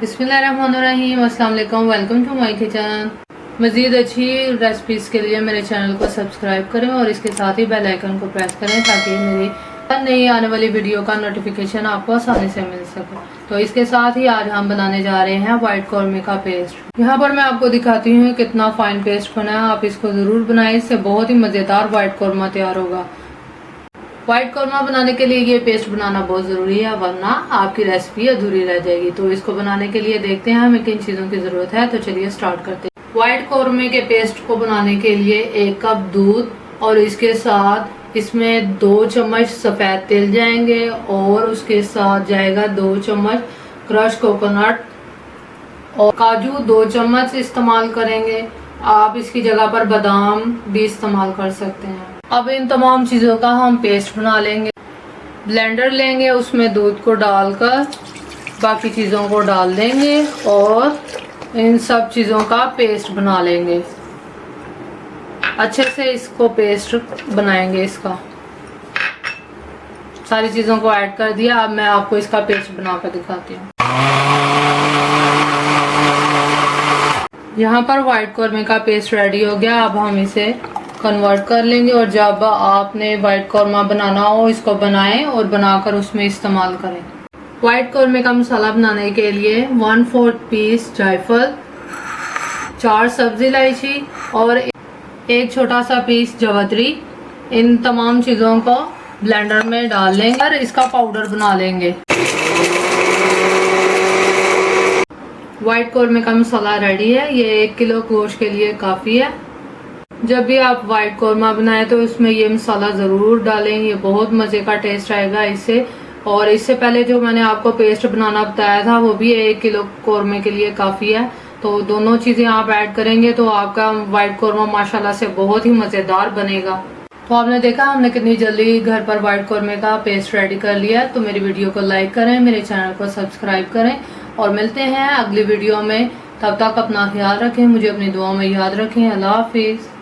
बिस्मिल्लाहिर्रहमानिर्रहीम, अस्सलाम वालेकुम, वेलकम टू माय किचन। मज़ीद अच्छी रेसिपीज़ के लिए मेरे चैनल को सब्सक्राइब करें और इसके साथ ही बेल आइकन को प्रेस करें ताकि मेरी नई आने वाली वीडियो का नोटिफिकेशन आपको आसानी से मिल सके। तो इसके साथ ही आज हम बनाने जा रहे हैं वाइट कौरमे का पेस्ट। यहाँ पर मैं आपको दिखाती हूँ कितना फाइन पेस्ट बना है। आप इसको ज़रूर बनाएं, इससे बहुत ही मज़ेदार वाइट कौरमा तैयार होगा। व्हाइट कौरमा बनाने के लिए ये पेस्ट बनाना बहुत ज़रूरी है, वरना आपकी रेसिपी अधूरी रह जाएगी। तो इसको बनाने के लिए देखते हैं हमें किन चीज़ों की ज़रूरत है। तो चलिए स्टार्ट करते हैं। व्हाइट कौरमे के पेस्ट को बनाने के लिए 1 कप दूध और इसके साथ इसमें 2 चम्मच सफ़ेद तेल जाएंगे और उसके साथ जाएगा 2 चम्मच क्रश कोकोनट और काजू 2 चम्मच इस्तेमाल करेंगे। आप इसकी जगह पर बादाम भी इस्तेमाल कर सकते हैं। अब इन तमाम चीज़ों का हम पेस्ट बना लेंगे। ब्लेंडर लेंगे, उसमें दूध को डालकर बाकी चीज़ों को डाल देंगे और इन सब चीज़ों का पेस्ट बना लेंगे। अच्छे से इसको पेस्ट बनाएंगे। इसका सारी चीज़ों को ऐड कर दिया। अब मैं आपको इसका पेस्ट बनाकर दिखाती हूँ। यहाँ पर व्हाइट कौरमे का पेस्ट रेडी हो गया। अब हम इसे कन्वर्ट कर लेंगे और जब आपने व्हाइट कौरमा बनाना हो इसको बनाएं और बनाकर उसमें इस्तेमाल करें। व्हाइट कौरमे का मसाला बनाने के लिए 1/4 पीस जायफल, 4 सब्जी इलायची और 1 छोटा सा पीस जवतरी, इन तमाम चीज़ों को ब्लेंडर में डाल लेंगे और इसका पाउडर बना लेंगे। व्हाइट कौरमे का मसाला रेडी है। ये 1 किलो गोश्त के लिए काफ़ी है। जब भी आप व्हाइट कौरमा बनाएं तो इसमें ये मसाला ज़रूर डालें, ये बहुत मज़े का टेस्ट आएगा इससे। और इससे पहले जो मैंने आपको पेस्ट बनाना बताया था वो भी 1 किलो कौरमे के लिए काफ़ी है। तो दोनों चीज़ें आप ऐड करेंगे तो आपका व्हाइट कौरमा माशाल्लाह से बहुत ही मज़ेदार बनेगा। तो आपने देखा हमने कितनी जल्दी घर पर व्हाइट कौरमे का पेस्ट रेडी कर लिया। तो मेरी वीडियो को लाइक करें, मेरे चैनल को सब्सक्राइब करें और मिलते हैं अगली वीडियो में। तब तक अपना ख्याल रखें, मुझे अपनी दुआ में याद रखें। अल्लाह हाफिज़।